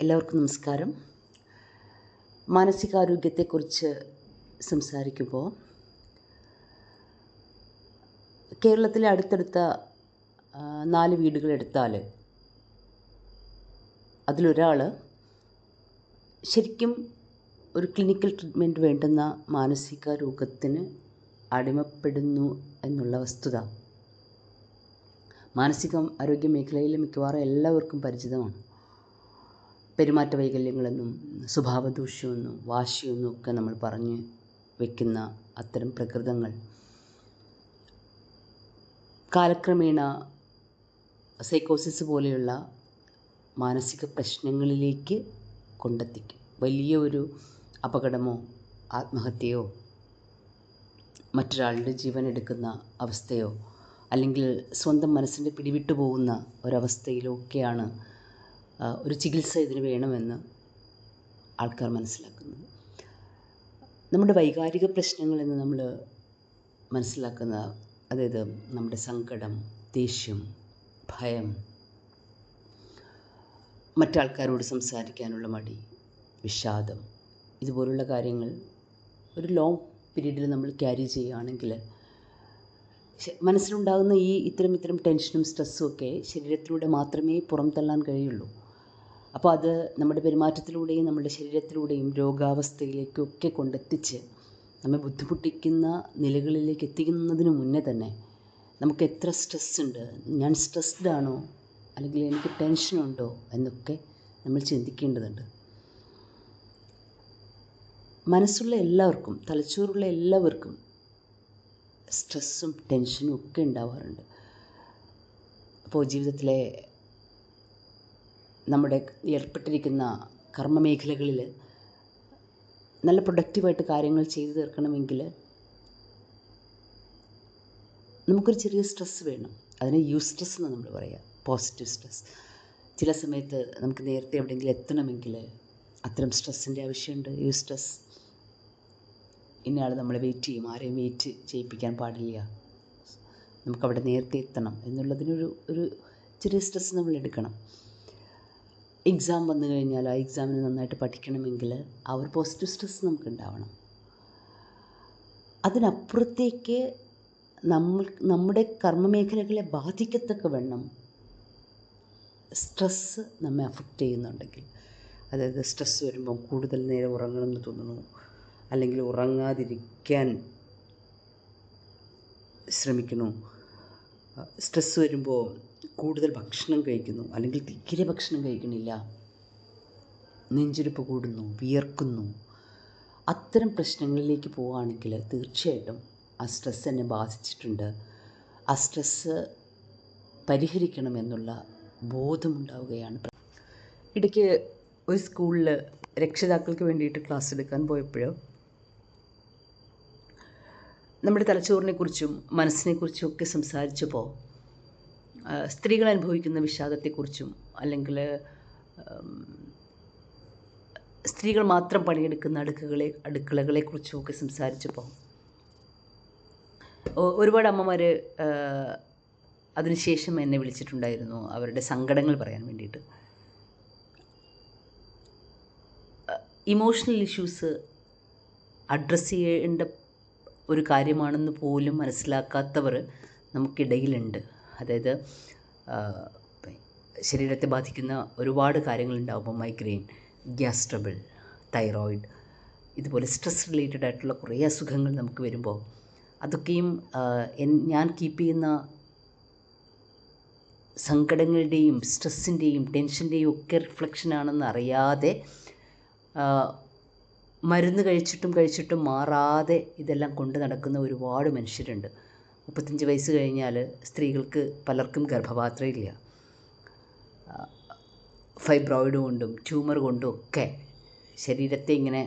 എല്ലാവർക്കും നമസ്കാരം. മാനസികാരോഗ്യത്തെക്കുറിച്ച് സംസാരിക്കുമ്പോൾ കേരളത്തിലെ അടുത്തടുത്ത 4 വീടുകളെടുത്താൽ അതിലൊരാൾ ശരിക്കും ഒരു ക്ലിനിക്കൽ ട്രീറ്റ്മെൻറ്റ് വേണ്ടുന്ന മാനസിക രോഗത്തിന് അടിമപ്പെടുന്നു എന്നുള്ള വസ്തുത മാനസിക ആരോഗ്യ മേഖലയിൽ മിക്കവാറും എല്ലാവർക്കും പരിചിതമാണ്. പെരുമാറ്റ വൈകല്യങ്ങളെന്നും സ്വഭാവദൂഷ്യമെന്നും വാശിയെന്നും ഒക്കെ നമ്മൾ പറഞ്ഞു വയ്ക്കുന്ന അത്തരം പ്രകൃതങ്ങൾ കാലക്രമേണ സൈക്കോസിസ് പോലെയുള്ള മാനസിക പ്രശ്നങ്ങളിലേക്ക് കൊണ്ടെത്തിക്കും. വലിയ ഒരു അപകടമോ ആത്മഹത്യയോ മറ്റൊരാളുടെ ജീവൻ എടുക്കുന്ന അവസ്ഥയോ അല്ലെങ്കിൽ സ്വന്തം മനസ്സിൻ്റെ പിടിവിട്ടു പോകുന്ന ഒരവസ്ഥയിലോ ഒക്കെയാണ് ഒരു ചികിത്സ ഇതിന് വേണമെന്ന് ആൾക്കാർ മനസ്സിലാക്കുന്നത്. നമ്മുടെ വൈകാരിക പ്രശ്നങ്ങളെന്ന് നമ്മൾ മനസ്സിലാക്കുന്ന, അതായത് നമ്മുടെ സങ്കടം, ദേഷ്യം, ഭയം, മറ്റാൾക്കാരോട് സംസാരിക്കാനുള്ള മടി, വിഷാദം, ഇതുപോലുള്ള കാര്യങ്ങൾ ഒരു ലോങ് പീരീഡിൽ നമ്മൾ ക്യാരി ചെയ്യുകയാണെങ്കിൽ മനസ്സിലുണ്ടാകുന്ന ഇത്തരം ടെൻഷനും സ്ട്രെസ്സും ഒക്കെ ശരീരത്തിലൂടെ മാത്രമേ പുറംതള്ളാൻ കഴിയുള്ളൂ. അപ്പോൾ അത് നമ്മുടെ പെരുമാറ്റത്തിലൂടെയും നമ്മുടെ ശരീരത്തിലൂടെയും രോഗാവസ്ഥയിലേക്കൊക്കെ കൊണ്ടെത്തിച്ച് നമ്മെ ബുദ്ധിമുട്ടിക്കുന്ന നിലകളിലേക്ക് എത്തിക്കുന്നതിന് മുന്നേ തന്നെ നമുക്ക് എത്ര സ്ട്രെസ് ഉണ്ട്, ഞാൻ സ്ട്രെസ്ഡ് ആണോ അല്ലെങ്കിൽ എനിക്ക് ടെൻഷനുണ്ടോ എന്നൊക്കെ നമ്മൾ ചിന്തിക്കേണ്ടതുണ്ട്. മനസ്സുള്ള എല്ലാവർക്കും, തലച്ചോറുള്ള എല്ലാവർക്കും സ്ട്രെസ്സും ടെൻഷനും ഒക്കെ ഉണ്ടാവാറുണ്ട്. അപ്പോൾ ജീവിതത്തിലെ നമ്മുടെ ഏർപ്പെട്ടിരിക്കുന്ന കർമ്മമേഖലകളിൽ നല്ല പ്രൊഡക്റ്റീവായിട്ട് കാര്യങ്ങൾ ചെയ്തു തീർക്കണമെങ്കിൽ നമുക്കൊരു ചെറിയ സ്ട്രെസ് വേണം. അതിന് യൂസ്ട്രെസ് എന്ന് നമ്മൾ പറയുക, പോസിറ്റീവ് സ്ട്രെസ്. ചില സമയത്ത് നമുക്ക് നേരത്തെ എവിടെയെങ്കിലും എത്തണമെങ്കിൽ അത്തരം സ്ട്രെസ്സിൻ്റെ ആവശ്യമുണ്ട്. യൂസ്ട്രെസ്, ഇന്നയാൾ നമ്മളെ വെയിറ്റ് ചെയ്യും, ആരെയും വെയിറ്റ് ചെയ്യിപ്പിക്കാൻ പാടില്ല, നമുക്കവിടെ നേരത്തെ എത്തണം എന്നുള്ളതിനൊരു ചെറിയ സ്ട്രെസ് നമ്മൾ എടുക്കണം. എക്സാം വന്നു കഴിഞ്ഞാൽ ആ എക്സാമിന് നന്നായിട്ട് പഠിക്കണമെങ്കിൽ ആ ഒരു പോസിറ്റീവ് സ്ട്രെസ് നമുക്കുണ്ടാവണം. അതിനപ്പുറത്തേക്ക് നമ്മുടെ കർമ്മമേഖലകളെ ബാധിക്കത്തക്ക വണ്ണം സ്ട്രെസ്സ് നമ്മെ അഫക്റ്റ് ചെയ്യുന്നുണ്ടെങ്കിൽ, അതായത് സ്ട്രെസ്സ് വരുമ്പോൾ കൂടുതൽ നേരം ഉറങ്ങണമെന്ന് തോന്നുന്നു, അല്ലെങ്കിൽ ഉറങ്ങാതിരിക്കാൻ ശ്രമിക്കുന്നു, സ്ട്രെസ്സ് വരുമ്പോൾ കൂടുതൽ ഭക്ഷണം കഴിക്കുന്നു അല്ലെങ്കിൽ തീരെ ഭക്ഷണം കഴിക്കണില്ല, നെഞ്ചിടിപ്പ് കൂടുന്നു, വിയർക്കുന്നു, അത്തരം പ്രശ്നങ്ങളിലേക്ക് പോവുകയാണെങ്കിൽ തീർച്ചയായിട്ടും ആ സ്ട്രെസ്സ് എന്നെ ബാധിച്ചിട്ടുണ്ട്, ആ സ്ട്രെസ്സ് പരിഹരിക്കണമെന്നുള്ള ബോധമുണ്ടാവുകയാണ്. ഇടയ്ക്ക് ഒരു സ്കൂളിൽ രക്ഷിതാക്കൾക്ക് വേണ്ടിയിട്ട് ക്ലാസ് എടുക്കാൻ പോയപ്പോൾ നമ്മുടെ തലച്ചോറിനെക്കുറിച്ചും മനസ്സിനെക്കുറിച്ചും ഒക്കെ സംസാരിച്ചപ്പോൾ സ്ത്രീകൾ അനുഭവിക്കുന്ന വിഷാദത്തെക്കുറിച്ചും അല്ലെങ്കിൽ സ്ത്രീകൾ മാത്രം പണിയെടുക്കുന്ന അടുക്കളകളെക്കുറിച്ചും ഒക്കെ സംസാരിച്ചപ്പോൾ ഒരുപാട് അമ്മമാർ അതിനുശേഷം എന്നെ വിളിച്ചിട്ടുണ്ടായിരുന്നു അവരുടെ സങ്കടങ്ങൾ പറയാൻ വേണ്ടിയിട്ട്. ഇമോഷണൽ ഇഷ്യൂസ് അഡ്രസ്സ് ചെയ്യേണ്ട ഒരു കാര്യമാണെന്ന് പോലും മനസ്സിലാക്കാത്തവർ നമുക്കിടയിലുണ്ട്. അതായത് ശരീരത്തെ ബാധിക്കുന്ന ഒരുപാട് കാര്യങ്ങളുണ്ടാകുമ്പോൾ മൈഗ്രെയിൻ, ഗ്യാസ് ട്രബിൾ, തൈറോയിഡ്, ഇതുപോലെ സ്ട്രെസ് റിലേറ്റഡ് ആയിട്ടുള്ള കുറേ അസുഖങ്ങൾ നമുക്ക് വരുമ്പോൾ അതൊക്കെയും ഞാൻ കീപ്പ് ചെയ്യുന്ന സങ്കടങ്ങളുടെയും സ്ട്രെസ്സിൻ്റെയും ടെൻഷൻ്റെയും ഒക്കെ റിഫ്ലക്ഷനാണെന്ന് അറിയാതെ മരുന്ന് കഴിച്ചിട്ടും മാറാതെ ഇതെല്ലാം കൊണ്ട് നടക്കുന്ന ഒരുപാട് മനുഷ്യരുണ്ട്. 35 വയസ്സ് കഴിഞ്ഞാൽ സ്ത്രീകൾക്ക് പലർക്കും ഗർഭപാത്രമില്ല. ഫൈബ്രോയിഡ് കൊണ്ടും ട്യൂമർ കൊണ്ടും ഒക്കെ ശരീരത്തെ ഇങ്ങനെ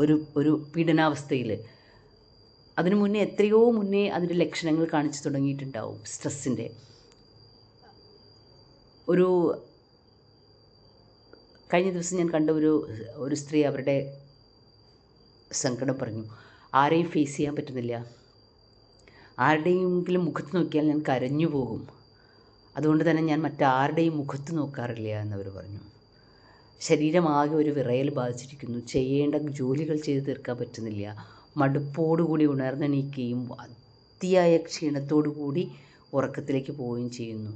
ഒരു പീഡനാവസ്ഥയിൽ, അതിനു മുന്നേ എത്രയോ മുന്നേ അതിൻ്റെ ലക്ഷണങ്ങൾ കാണിച്ചു തുടങ്ങിയിട്ടുണ്ടാവും. സ്ട്രെസ്സിൻ്റെ കഴിഞ്ഞ ദിവസം ഞാൻ കണ്ട ഒരു സ്ത്രീ അവരുടെ സങ്കടം പറഞ്ഞു. ആരെയും ഫേസ് ചെയ്യാൻ പറ്റുന്നില്ല, ആരുടെയെങ്കിലും മുഖത്ത് നോക്കിയാൽ ഞാൻ കരഞ്ഞു പോകും, അതുകൊണ്ട് തന്നെ ഞാൻ മറ്റാരുടെയും മുഖത്ത് നോക്കാറില്ല എന്നവർ പറഞ്ഞു. ശരീരമാകെ ഒരു വിറയൽ ബാധിച്ചിരിക്കുന്നു, ചെയ്യേണ്ട ജോലികൾ ചെയ്തു തീർക്കാൻ പറ്റുന്നില്ല, മടുപ്പോടുകൂടി ഉണർന്നെണീക്കുകയും അതിയായ ക്ഷീണത്തോടു കൂടി ഉറക്കത്തിലേക്ക് പോവുകയും ചെയ്യുന്നു.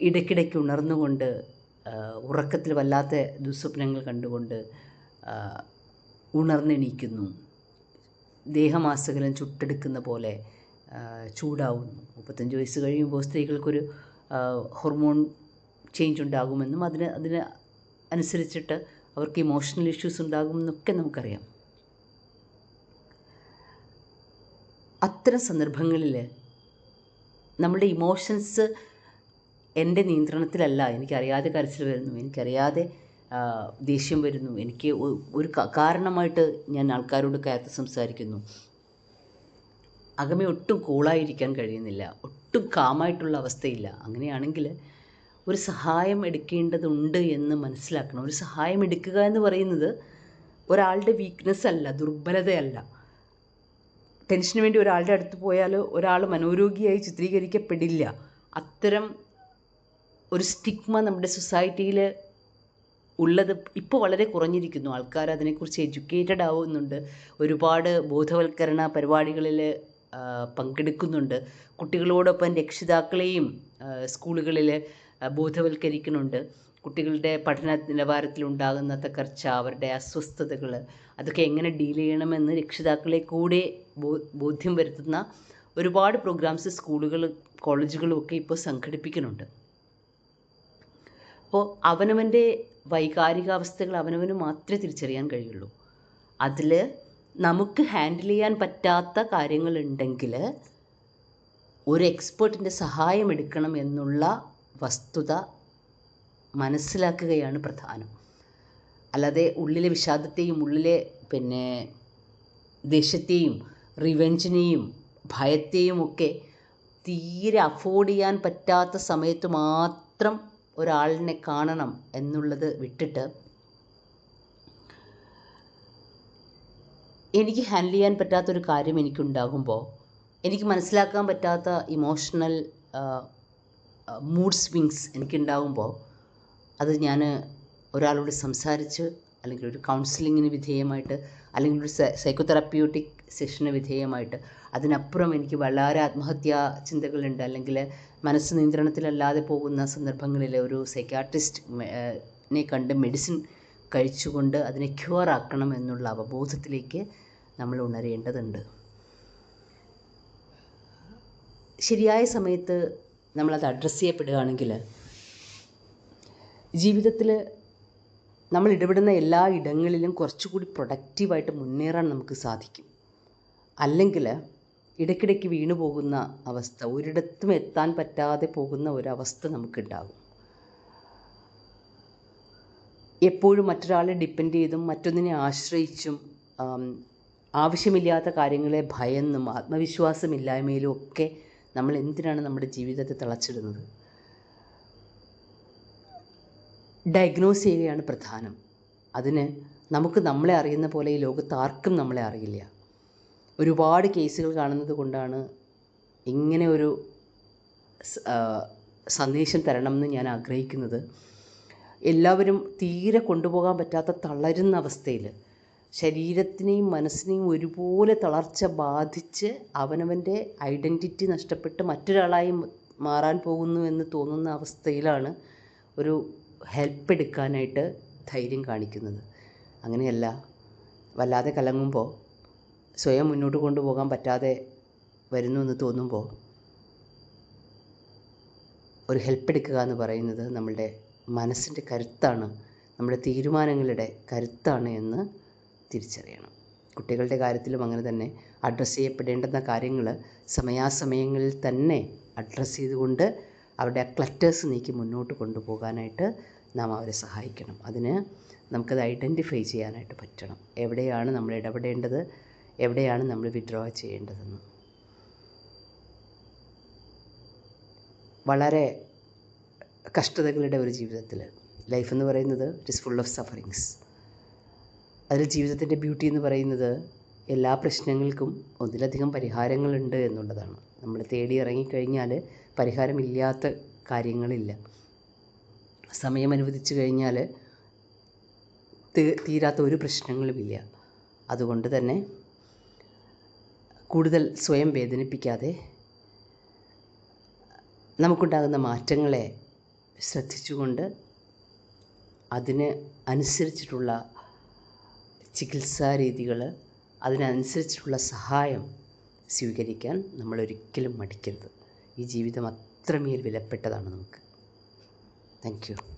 ഇടയ്ക്കിടയ്ക്ക് ഉണർന്നുകൊണ്ട് ഉറക്കത്തിൽ വല്ലാത്ത ദുസ്വപ്നങ്ങൾ കണ്ടുകൊണ്ട് ഉണർന്നെണീക്കുന്നു. ദേഹമാസകലം ചുട്ടെടുക്കുന്ന പോലെ ചൂടാവുന്നു. 35 വയസ്സ് കഴിയുമ്പോൾ സ്ത്രീകൾക്കൊരു ഹോർമോൺ ചേഞ്ച് ഉണ്ടാകുമെന്നും അതിന് അനുസരിച്ചിട്ട് അവർക്ക് ഇമോഷണൽ ഇഷ്യൂസ് ഉണ്ടാകുമെന്നൊക്കെ നമുക്കറിയാം. അത്തരം സന്ദർഭങ്ങളിൽ നമ്മളുടെ ഇമോഷൻസ് എൻ്റെ നിയന്ത്രണത്തിലല്ല. എനിക്കറിയാതെ കരച്ചിൽ വരുന്നു, എനിക്കറിയാതെ ദേഷ്യം വരുന്നു, എനിക്ക് ഒരു കാരണമായിട്ട് ഞാൻ ആൾക്കാരോട് കയർത്ത് സംസാരിക്കുന്നു, അകമേ ഒട്ടും കൂളായിരിക്കാൻ കഴിയുന്നില്ല, ഒട്ടും കാമായിട്ടുള്ള അവസ്ഥയില്ല. അങ്ങനെയാണെങ്കിൽ ഒരു സഹായം എടുക്കേണ്ടതുണ്ട് എന്ന് മനസ്സിലാക്കണം. ഒരു സഹായം എടുക്കുക എന്ന് പറയുന്നത് ഒരാളുടെ വീക്ക്നെസ് അല്ല, ദുർബലതയല്ല. ടെൻഷന് വേണ്ടി ഒരാളുടെ അടുത്ത് പോയാൽ ഒരാൾ മനോരോഗിയായി ചിത്രീകരിക്കപ്പെടില്ല. അത്തരം ഒരു സ്റ്റിഗ്മ നമ്മുടെ സൊസൈറ്റിയിൽ ഉള്ളത് ഇപ്പോൾ വളരെ കുറഞ്ഞിരിക്കുന്നു. ആൾക്കാർ അതിനെക്കുറിച്ച് എഡ്യൂക്കേറ്റഡ് ആവുന്നുണ്ട്, ഒരുപാട് ബോധവൽക്കരണ പരിപാടികളിൽ പങ്കെടുക്കുന്നുണ്ട്. കുട്ടികളോടൊപ്പം രക്ഷിതാക്കളെയും സ്കൂളുകളിൽ ബോധവൽക്കരിക്കുന്നുണ്ട്. കുട്ടികളുടെ പഠന നിലവാരത്തിലുണ്ടാകുന്ന തകർച്ച, അവരുടെ അസ്വസ്ഥതകൾ, അതൊക്കെ എങ്ങനെ ഡീൽ ചെയ്യണമെന്ന് രക്ഷിതാക്കളെ കൂടെ ബോധ്യം വരുത്തുന്ന ഒരുപാട് പ്രോഗ്രാംസ് സ്കൂളുകളും കോളേജുകളും ഒക്കെ ഇപ്പോൾ സംഘടിപ്പിക്കുന്നുണ്ട്. അപ്പോൾ അവനവൻ്റെ വൈകാരികാവസ്ഥകൾ അവനവന് മാത്രമേ തിരിച്ചറിയാൻ കഴിയുള്ളൂ. അതിൽ നമുക്ക് ഹാൻഡിൽ ചെയ്യാൻ പറ്റാത്ത കാര്യങ്ങളുണ്ടെങ്കിൽ ഒരു എക്സ്പേർട്ടിൻ്റെ സഹായം എടുക്കണം എന്നുള്ള വസ്തുത മനസ്സിലാക്കുകയാണ് പ്രധാനം. അല്ലാതെ ഉള്ളിലെ വിഷാദത്തെയും ഉള്ളിലെ ദേഷ്യത്തെയും റിവെഞ്ചിനെയും ഭയത്തെയും ഒക്കെ തീരെ അഫോർഡ് ചെയ്യാൻ പറ്റാത്ത സമയത്ത് മാത്രം ഒരാളിനെ കാണണം എന്നുള്ളത് വിട്ടിട്ട് എനിക്ക് ഹാൻഡിൽ ചെയ്യാൻ പറ്റാത്തൊരു കാര്യം എനിക്കുണ്ടാകുമ്പോൾ, എനിക്ക് മനസ്സിലാക്കാൻ പറ്റാത്ത ഇമോഷണൽ മൂഡ് സ്വിങ്സ് എനിക്കുണ്ടാകുമ്പോൾ, അത് ഞാൻ ഒരാളോട് സംസാരിച്ച് അല്ലെങ്കിൽ ഒരു കൗൺസിലിങ്ങിന് വിധേയമായിട്ട് അല്ലെങ്കിൽ ഒരു സൈക്കോതെറാപ്യൂട്ടിക് സെഷന് വിധേയമായിട്ട്, അതിനപ്പുറം എനിക്ക് വളരെ ആത്മഹത്യാ ചിന്തകളുണ്ട് അല്ലെങ്കിൽ മനസ്സ് നിയന്ത്രണത്തിലല്ലാതെ പോകുന്ന സന്ദർഭങ്ങളിൽ ഒരു സൈക്യാട്രിസ്റ്റിനെ കണ്ട് മെഡിസിൻ കഴിച്ചുകൊണ്ട് അതിനെ ക്യൂർ ആക്കണം എന്നുള്ള അവബോധത്തിലേക്ക് നമ്മൾ ഉണരേണ്ടതുണ്ട്. ശരിയായ സമയത്ത് നമ്മളത് അഡ്രസ്സ് ചെയ്യപ്പെടുകയാണെങ്കിൽ ജീവിതത്തിൽ നമ്മൾ ഇടപെടുന്ന എല്ലാ ഇടങ്ങളിലും കുറച്ചുകൂടി പ്രൊഡക്റ്റീവായിട്ട് മുന്നേറാൻ നമുക്ക് സാധിക്കും. അല്ലെങ്കിൽ ഇടയ്ക്കിടയ്ക്ക് വീണു പോകുന്ന അവസ്ഥ, ഒരിടത്തും എത്താൻ പറ്റാതെ പോകുന്ന ഒരവസ്ഥ നമുക്കുണ്ടാകും. എപ്പോഴും മറ്റൊരാളെ ഡിപ്പെൻഡ് ചെയ്തും മറ്റൊന്നിനെ ആശ്രയിച്ചും ആവശ്യമില്ലാത്ത കാര്യങ്ങളെ ഭയന്നും ആത്മവിശ്വാസമില്ലായ്മയിലും ഒക്കെ നമ്മൾ എന്തിനാണ് നമ്മുടെ ജീവിതത്തെ തളച്ചിടുന്നത്? ഡയഗ്നോസ് ചെയ്യുകയാണ് പ്രധാനം. അതിന് നമുക്ക് നമ്മളെ അറിയുന്ന പോലെ ഈ ലോകത്ത് ആർക്കും നമ്മളെ അറിയില്ല. ഒരുപാട് കേസുകൾ കാണുന്നത് കൊണ്ടാണ് ഇങ്ങനെ ഒരു സന്ദേശം തരണം എന്ന് ഞാൻ ആഗ്രഹിക്കുന്നത്. എല്ലാവരും തീരെ കൊണ്ടുപോകാൻ പറ്റാത്ത തളരുന്ന അവസ്ഥയിൽ ശരീരത്തിനെയും മനസ്സിനെയും ഒരുപോലെ തളർച്ച ബാധിച്ച് അവനവൻ്റെ ഐഡൻറ്റിറ്റി നഷ്ടപ്പെട്ട് മറ്റൊരാളായി മാറാൻ പോകുന്നു എന്ന് തോന്നുന്ന അവസ്ഥയിലാണ് ഒരു ഹെൽപ്പ് എടുക്കാനായിട്ട് ധൈര്യം കാണിക്കുന്നത്. അങ്ങനെയല്ല, വല്ലാതെ കലങ്ങുമ്പോൾ, സ്വയം മുന്നോട്ട് കൊണ്ടുപോകാൻ പറ്റാതെ വരുന്നു എന്ന് തോന്നുമ്പോൾ ഒരു ഹെൽപ്പ് എടുക്കുക എന്ന് പറയുന്നത് നമ്മളുടെ മനസ്സിൻ്റെ കരുത്താണ്, നമ്മുടെ തീരുമാനങ്ങളുടെ കരുത്താണ് എന്ന് തിരിച്ചറിയണം. കുട്ടികളുടെ കാര്യത്തിലും അങ്ങനെ തന്നെ അഡ്രസ്സ് ചെയ്യപ്പെടേണ്ടുന്ന കാര്യങ്ങൾ സമയാസമയങ്ങളിൽ തന്നെ അഡ്രസ്സ് ചെയ്തുകൊണ്ട് അവരുടെ ആ ക്ലറ്റേഴ്സ് നീക്കി മുന്നോട്ട് കൊണ്ടുപോകാനായിട്ട് നാം അവരെ സഹായിക്കണം. അതിന് നമുക്കത് ഐഡൻറ്റിഫൈ ചെയ്യാനായിട്ട് പറ്റണം. എവിടെയാണ് നമ്മൾ ഇടപെടേണ്ടത്, എവിടെയാണ് നമ്മൾ വിഡ്രോ ചെയ്യേണ്ടതെന്ന്. വളരെ കഷ്ടതകളുടെ ഒരു ജീവിതത്തിൽ ലൈഫ് എന്ന് പറയുന്നത് it is full of sufferings. അതിൽ ജീവിതത്തിൻ്റെ ബ്യൂട്ടി എന്ന് പറയുന്നത് എല്ലാ പ്രശ്നങ്ങൾക്കും ഒന്നിലധികം പരിഹാരങ്ങളുണ്ട് എന്നുള്ളതാണ്. നമ്മൾ തേടി ഇറങ്ങിക്കഴിഞ്ഞാൽ പരിഹാരമില്ലാത്ത കാര്യങ്ങളില്ല. സമയം അനുവദിച്ചു കഴിഞ്ഞാൽ തീരാത്ത ഒരു പ്രശ്നങ്ങളുമില്ല. അതുകൊണ്ട് തന്നെ കൂടുതൽ സ്വയം വേദനിപ്പിക്കാതെ നമുക്കുണ്ടാകുന്ന മാറ്റങ്ങളെ ശ്രദ്ധിച്ചുകൊണ്ട് അതിന് അനുസരിച്ചിട്ടുള്ള ചികിത്സാ രീതികൾ, അതിനനുസരിച്ചിട്ടുള്ള സഹായം സ്വീകരിക്കാൻ നമ്മളൊരിക്കലും മടിക്കരുത്. ഈ ജീവിതം അത്രമേൽ വിലപ്പെട്ടതാണ് നമുക്ക്. Thank you.